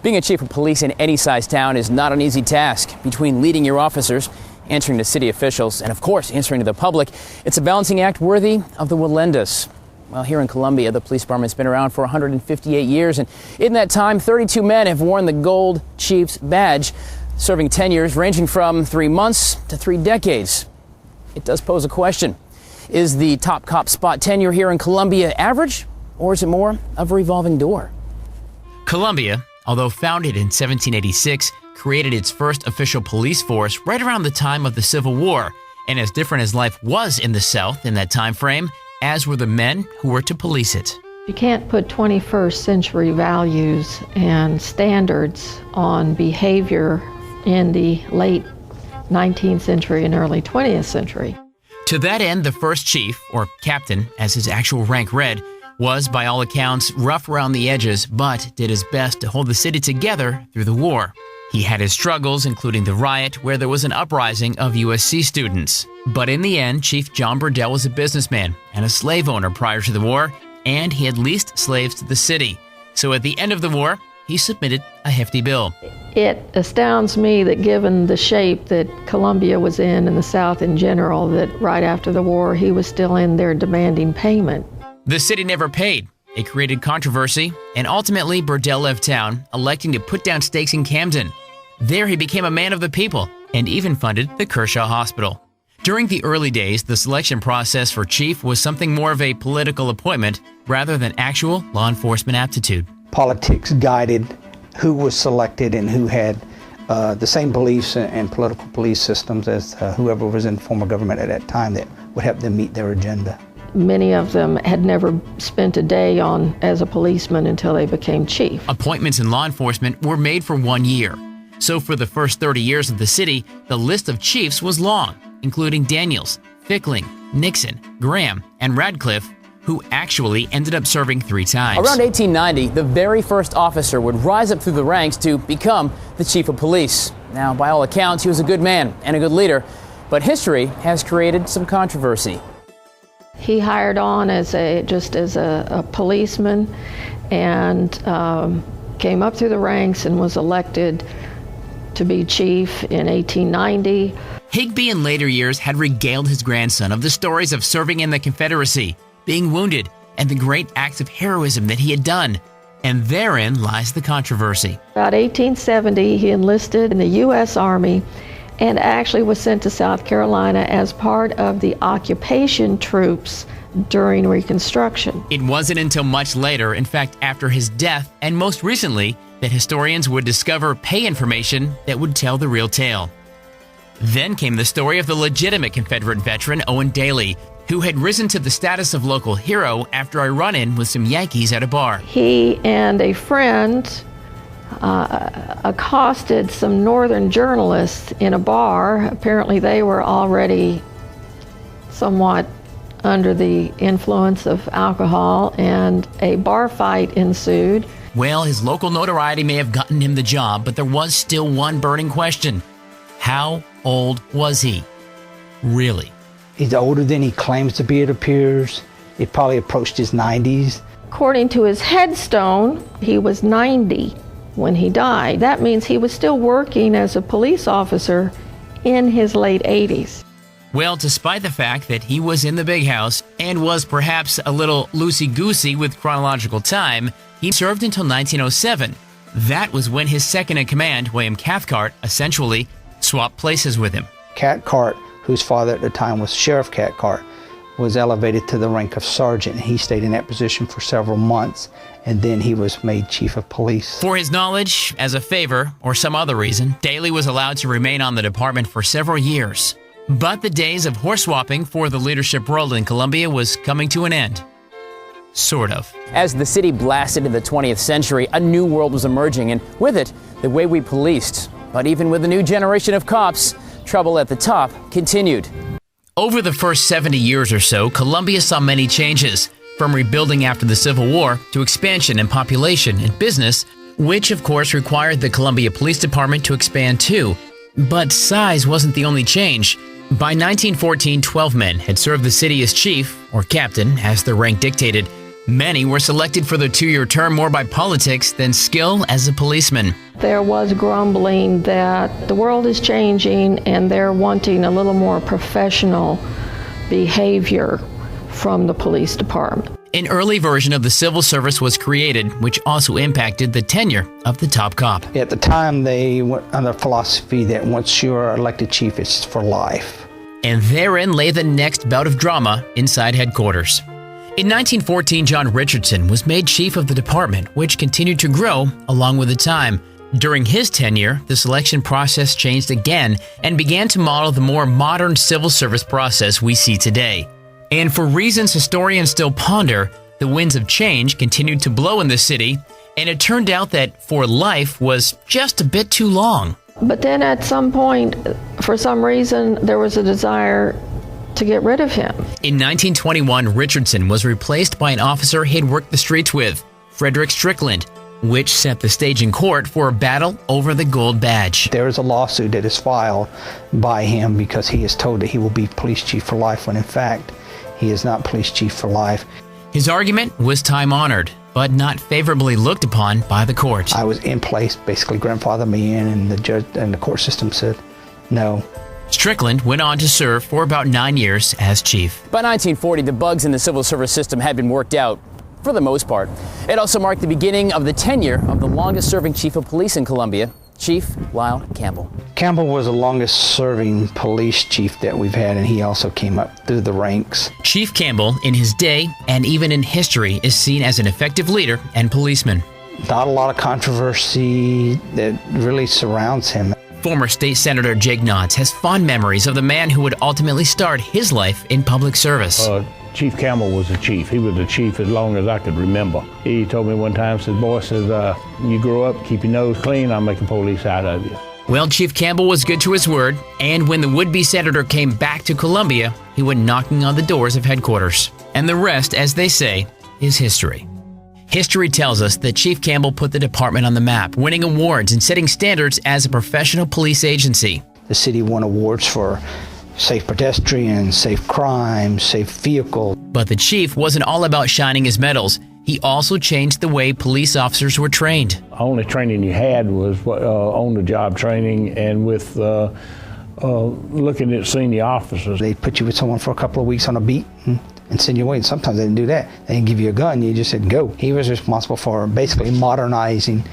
Being a chief of police in any size town is not an easy task. Between leading your officers, answering to city officials, and of course answering to the public, it's a balancing act worthy of the Walendas. Well, here in Columbia, the police department's been around for 158 years, and in that time, 32 men have worn the Gold Chief's badge, serving tenures ranging from 3 months to 3 decades. It does pose a question. Is the top cop spot tenure here in Columbia average, or is it more of a revolving door? Columbia, although founded in 1786, created its first official police force right around the time of the Civil War, and as different as life was in the South in that time frame, as were the men who were to police it. You can't put 21st century values and standards on behavior in the late 19th century and early 20th century. To that end, the first chief, or captain, as his actual rank read, was, by all accounts, rough around the edges, but did his best to hold the city together through the war. He had his struggles, including the riot where there was an uprising of USC students. But in the end, Chief John Burdell was a businessman and a slave owner prior to the war, and he had leased slaves to the city. So at the end of the war, he submitted a hefty bill. It astounds me that given the shape that Columbia was in and the South in general, that right after the war, he was still in there demanding payment. The city never paid. It created controversy, and ultimately Burdell left town, electing to put down stakes in Camden. There he became a man of the people and even funded the Kershaw Hospital. During the early days, the selection process for chief was something more of a political appointment rather than actual law enforcement aptitude. Politics guided who was selected and who had the same beliefs and political belief systems as whoever was in former government at that time that would help them meet their agenda. Many of them had never spent a day on as a policeman until they became chief. Appointments in law enforcement were made for 1 year. So for the first 30 years of the city, the list of chiefs was long, including Daniels, Fickling, Nixon, Graham, and Radcliffe, who actually ended up serving 3 times. Around 1890, the very first officer would rise up through the ranks to become the chief of police. Now, by all accounts, he was a good man and a good leader, but history has created some controversy. He hired on as a policeman and came up through the ranks and was elected to be chief in 1890. Higbee in later years had regaled his grandson of the stories of serving in the Confederacy, being wounded, and the great acts of heroism that he had done. And therein lies the controversy. About 1870, he enlisted in the U.S. Army and actually was sent to South Carolina as part of the occupation troops during Reconstruction. It wasn't until much later, in fact after his death, and most recently, that historians would discover pay information that would tell the real tale. Then came the story of the legitimate Confederate veteran Owen Daly, who had risen to the status of local hero after a run-in with some Yankees at a bar. He and a friend accosted some northern journalists in a bar. Apparently they were already somewhat under the influence of alcohol, and a bar fight ensued. Well, his local notoriety may have gotten him the job, but there was still one burning question. How old was he? Really? He's older than he claims to be, it appears. He probably approached his 90s. According to his headstone, he was 90 when he died. That means he was still working as a police officer in his late 80s. Well, despite the fact that he was in the big house and was perhaps a little loosey-goosey with chronological time, he served until 1907. That was when his second-in-command, William Cathcart, essentially swapped places with him. Cathcart, whose father at the time was Sheriff Cathcart, was elevated to the rank of sergeant. He stayed in that position for several months, and then he was made chief of police. For his knowledge, as a favor, or some other reason, Daly was allowed to remain on the department for several years. But the days of horse-swapping for the leadership role in Columbia was coming to an end. Sort of. As the city blasted into the 20th century, a new world was emerging, and with it, the way we policed. But even with the new generation of cops, trouble at the top continued. Over the first 70 years or so, Columbia saw many changes, from rebuilding after the Civil War to expansion in population and business, which of course required the Columbia Police Department to expand too. But size wasn't the only change. By 1914, 12 men had served the city as chief, or captain, as their rank dictated. Many were selected for the 2-year term more by politics than skill as a policeman. There was grumbling that the world is changing and they're wanting a little more professional behavior from the police department. An early version of the civil service was created, which also impacted the tenure of the top cop. At the time, they went under philosophy that once you're elected chief, it's for life. And therein lay the next bout of drama inside headquarters. In 1914, John Richardson was made chief of the department, which continued to grow along with the time. During his tenure, the selection process changed again and began to model the more modern civil service process we see today. And for reasons historians still ponder, the winds of change continued to blow in the city, and it turned out that for life was just a bit too long. But then at some point, for some reason, there was a desire to get rid of him. In 1921, Richardson was replaced by an officer he'd worked the streets with, Frederick Strickland, which set the stage in court for a battle over the gold badge. There is a lawsuit that is filed by him because he is told that he will be police chief for life, when in fact, he is not police chief for life. His argument was time-honored, but not favorably looked upon by the court. I was in place, basically grandfathered me in, and the judge and the court system said no. Strickland went on to serve for about 9 years as chief. By 1940, the bugs in the civil service system had been worked out, for the most part. It also marked the beginning of the tenure of the longest-serving chief of police in Columbia, Chief Lyle Campbell. Campbell was the longest-serving police chief that we've had, and he also came up through the ranks. Chief Campbell, in his day and even in history, is seen as an effective leader and policeman. Not a lot of controversy that really surrounds him. Former State Senator Jake Knotts has fond memories of the man who would ultimately start his life in public service. Chief Campbell was the chief. He was the chief as long as I could remember. He told me one time, said, boy, you grow up, keep your nose clean, I'll make a police out of you. Well, Chief Campbell was good to his word, and when the would-be senator came back to Columbia, he went knocking on the doors of headquarters. And the rest, as they say, is history. History tells us that Chief Campbell put the department on the map, winning awards and setting standards as a professional police agency. The city won awards for safe pedestrians, safe crime, safe vehicle. But the chief wasn't all about shining his medals. He also changed the way police officers were trained. The only training you had was on-the-job training and with looking at senior officers. They'd put you with someone for a couple of weeks on a beat and send you away. And sometimes they didn't do that. They didn't give you a gun. You just said go. He was responsible for basically modernizing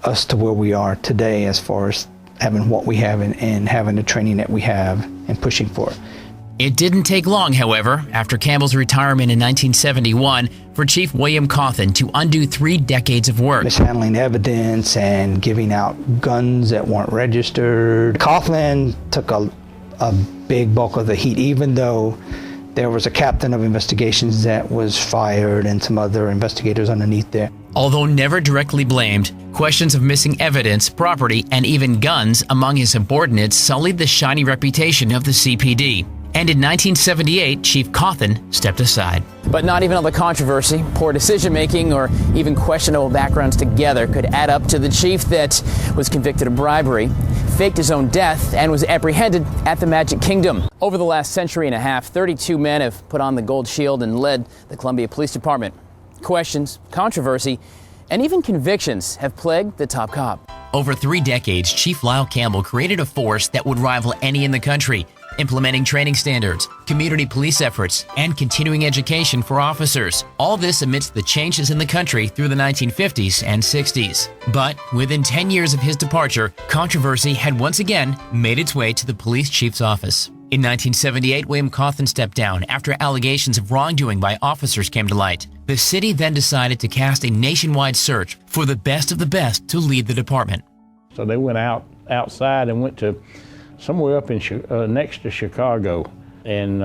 us to where we are today as far as having what we have and having the training that we have and pushing for it. It didn't take long, however, after Campbell's retirement in 1971 for Chief William Cawthon to undo 3 decades of work. Mishandling evidence and giving out guns that weren't registered. Cawthon took a big bulk of the heat, even though there was a captain of investigations that was fired and some other investigators underneath there. Although never directly blamed, questions of missing evidence, property, and even guns among his subordinates sullied the shiny reputation of the CPD. And in 1978, Chief Cawthon stepped aside. But not even all the controversy, poor decision-making, or even questionable backgrounds together could add up to the chief that was convicted of bribery, faked his own death, and was apprehended at the Magic Kingdom. Over the last century and a half, 32 men have put on the gold shield and led the Columbia Police Department. Questions, controversy, and even convictions have plagued the top cop. Over 3 decades, Chief Lyle Campbell created a force that would rival any in the country, implementing training standards, community police efforts, and continuing education for officers. All this amidst the changes in the country through the 1950s and 60s. But within 10 years of his departure, controversy had once again made its way to the police chief's office. In 1978, William Cawthon stepped down after allegations of wrongdoing by officers came to light. The city then decided to cast a nationwide search for the best of the best to lead the department. So they went outside and went to somewhere up in next to Chicago and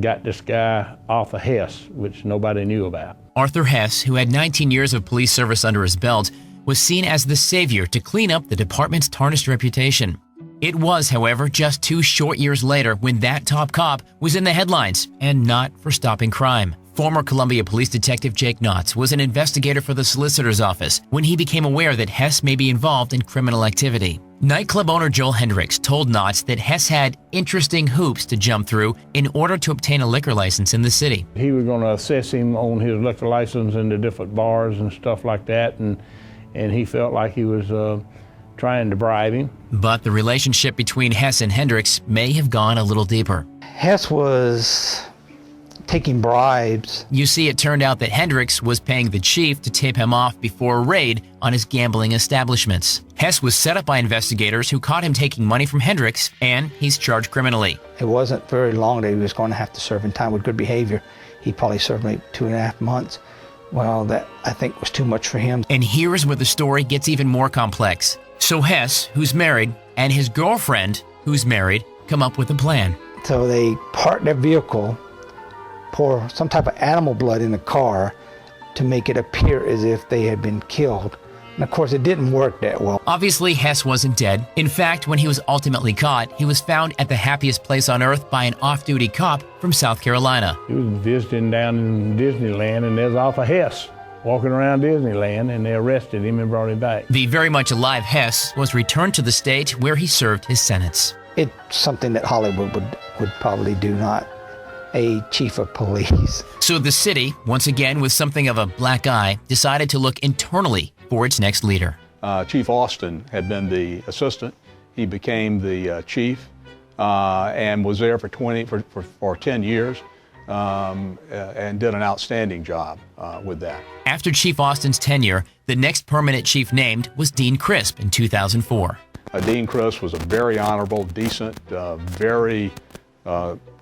got this guy, Arthur Hess, which nobody knew about. Arthur Hess, who had 19 years of police service under his belt, was seen as the savior to clean up the department's tarnished reputation. It was, however, just 2 short years later when that top cop was in the headlines, and not for stopping crime. Former Columbia Police Detective Jake Knotts was an investigator for the solicitor's office when he became aware that Hess may be involved in criminal activity. Nightclub owner Joel Hendricks told Knotts that Hess had interesting hoops to jump through in order to obtain a liquor license in the city. He was going to assess him on his liquor license in the different bars and stuff like that, and he felt like he was trying to bribe him. But the relationship between Hess and Hendricks may have gone a little deeper. Hess was taking bribes. You see, it turned out that Hendricks was paying the chief to tip him off before a raid on his gambling establishments. Hess was set up by investigators who caught him taking money from Hendricks, and he's charged criminally. It wasn't very long that he was going to have to serve in time with good behavior. He probably served maybe 2.5 months. Well, that I think was too much for him. And here's where the story gets even more complex. So Hess, who's married, and his girlfriend, who's married, come up with a plan. So they parked their vehicle, pour some type of animal blood in the car to make it appear as if they had been killed. And of course, it didn't work that well. Obviously, Hess wasn't dead. In fact, when he was ultimately caught, he was found at the happiest place on earth by an off-duty cop from South Carolina. He was visiting down in Disneyland, and there's Alpha Hess walking around Disneyland, and they arrested him and brought him back. The very much alive Hess was returned to the state where he served his sentence. It's something that Hollywood would probably do, not a chief of police. So the city, once again with something of a black eye, decided to look internally for its next leader. Chief Austin had been the assistant. He became the chief and was there for 10 years and did an outstanding job with that. After Chief Austin's tenure, the next permanent chief named was Dean Crisp in 2004. Dean Crisp was a very honorable, decent, very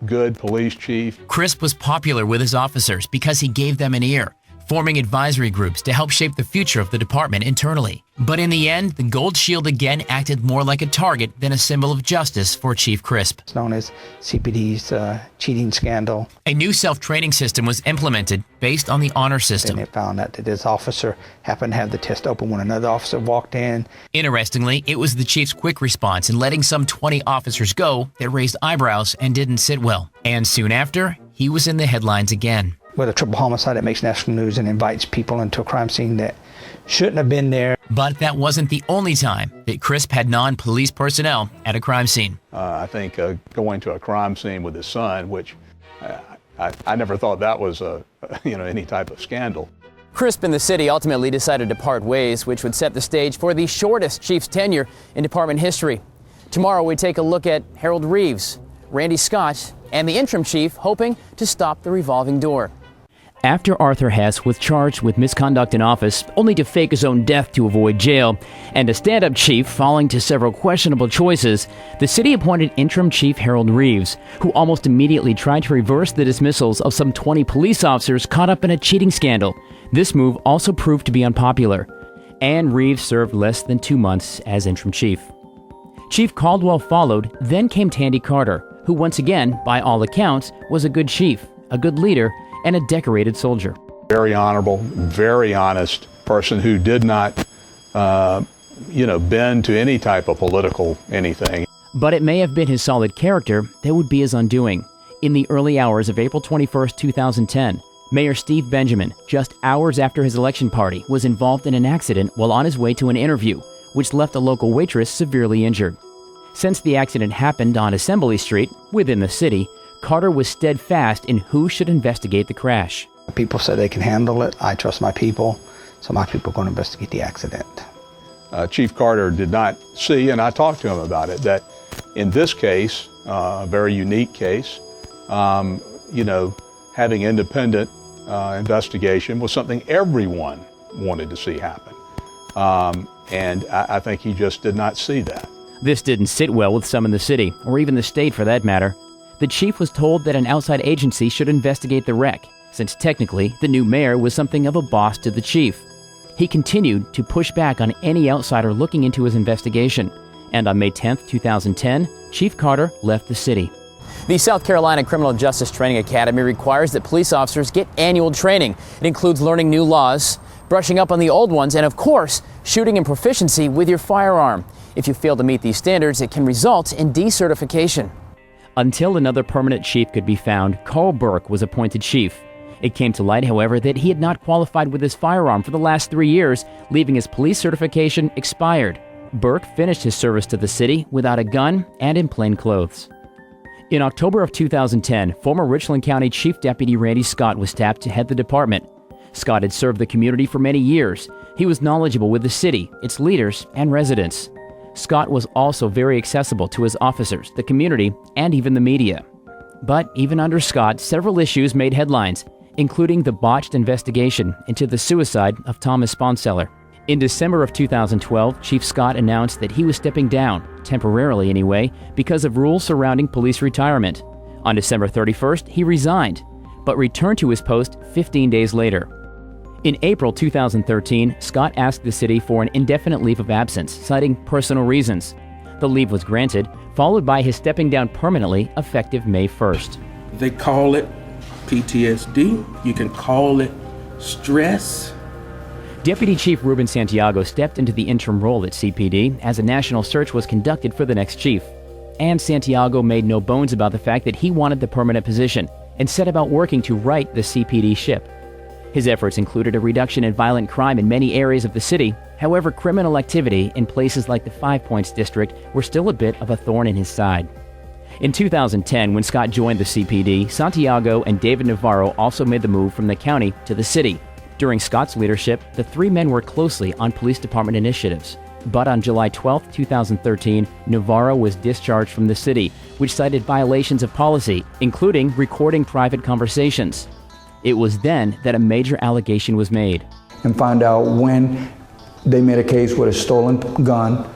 good police chief. Crisp was popular with his officers because he gave them an ear, forming advisory groups to help shape the future of the department internally. But in the end, the Gold Shield again acted more like a target than a symbol of justice for Chief Crisp. It's known as CPD's cheating scandal. A new self-training system was implemented based on the honor system. And it found out that this officer happened to have the test open when another officer walked in. Interestingly, it was the chief's quick response in letting some 20 officers go that raised eyebrows and didn't sit well. And soon after, he was in the headlines again. With a triple homicide that makes national news and invites people into a crime scene that shouldn't have been there. But that wasn't the only time that Crisp had non-police personnel at a crime scene. I think going to a crime scene with his son, which I never thought that was any type of scandal. Crisp and the city ultimately decided to part ways, which would set the stage for the shortest chief's tenure in department history. Tomorrow we take a look at Harold Reeves, Randy Scott, and the interim chief hoping to stop the revolving door. After Arthur Hess was charged with misconduct in office, only to fake his own death to avoid jail, and a stand-up chief falling to several questionable choices, the city appointed interim chief Harold Reeves, who almost immediately tried to reverse the dismissals of some 20 police officers caught up in a cheating scandal. This move also proved to be unpopular, and Reeves served less than 2 months as interim chief. Chief Caldwell followed, then came Tandy Carter, who once again, by all accounts, was a good chief, a good leader, and a decorated soldier. Very honorable, very honest person who did not, bend to any type of political anything. But it may have been his solid character that would be his undoing. In the early hours of April 21st, 2010, Mayor Steve Benjamin, just hours after his election party, was involved in an accident while on his way to an interview, which left a local waitress severely injured. Since the accident happened on Assembly Street, within the city, Carter was steadfast in who should investigate the crash. People said they can handle it. I trust my people, so my people are going to investigate the accident. Chief Carter did not see, and I talked to him about it, that in this case, a very unique case, having independent investigation was something everyone wanted to see happen. And I think he just did not see that. This didn't sit well with some in the city, or even the state for that matter. The chief was told that an outside agency should investigate the wreck, since technically the new mayor was something of a boss to the chief. He continued to push back on any outsider looking into his investigation, and on May 10th, 2010, Chief Carter left the city. The South Carolina Criminal Justice Training Academy requires that police officers get annual training. It includes learning new laws, brushing up on the old ones, and of course, shooting and proficiency with your firearm. If you fail to meet these standards, it can result in decertification. Until another permanent chief could be found, Carl Burke was appointed chief. It came to light, however, that he had not qualified with his firearm for the last 3 years, leaving his police certification expired. Burke finished his service to the city without a gun and in plain clothes. In October of 2010, former Richland County Chief Deputy Randy Scott was tapped to head the department. Scott had served the community for many years. He was knowledgeable with the city, its leaders, and residents. Scott was also very accessible to his officers, the community, and even the media. But even under Scott, several issues made headlines, including the botched investigation into the suicide of Thomas Sponseller. In December of 2012, Chief Scott announced that he was stepping down, temporarily anyway, because of rules surrounding police retirement. On December 31st, he resigned, but returned to his post 15 days later. In April 2013, Scott asked the city for an indefinite leave of absence, citing personal reasons. The leave was granted, followed by his stepping down permanently, effective May 1st. They call it PTSD. You can call it stress. Deputy Chief Ruben Santiago stepped into the interim role at CPD as a national search was conducted for the next chief. And Santiago made no bones about the fact that he wanted the permanent position and set about working to right the CPD ship. His efforts included a reduction in violent crime in many areas of the city. However, criminal activity in places like the Five Points district were still a bit of a thorn in his side. In 2010, when Scott joined the CPD, Santiago and David Navarro also made the move from the county to the city. During Scott's leadership, the three men worked closely on police department initiatives. But on July 12, 2013, Navarro was discharged from the city, which cited violations of policy, including recording private conversations. It was then that a major allegation was made. And find out when they made a case with a stolen gun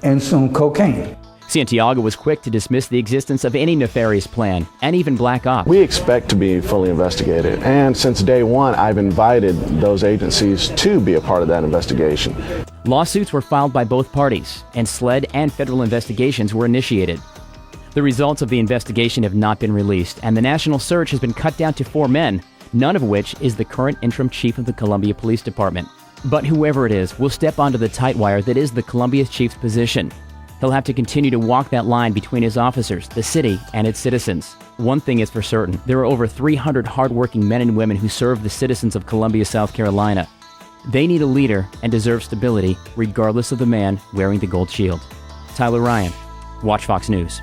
and some cocaine. Santiago was quick to dismiss the existence of any nefarious plan, and even black ops. We expect to be fully investigated, and since day one, I've invited those agencies to be a part of that investigation. Lawsuits were filed by both parties, and SLED and federal investigations were initiated. The results of the investigation have not been released, and the national search has been cut down to 4 men, none of which is the current interim chief of the Columbia Police Department. But whoever it is will step onto the tight wire that is the Columbia chief's position. He'll have to continue to walk that line between his officers, the city, and its citizens. One thing is for certain, there are over 300 hardworking men and women who serve the citizens of Columbia, South Carolina. They need a leader and deserve stability, regardless of the man wearing the gold shield. Tyler Ryan, WACH-Fox News.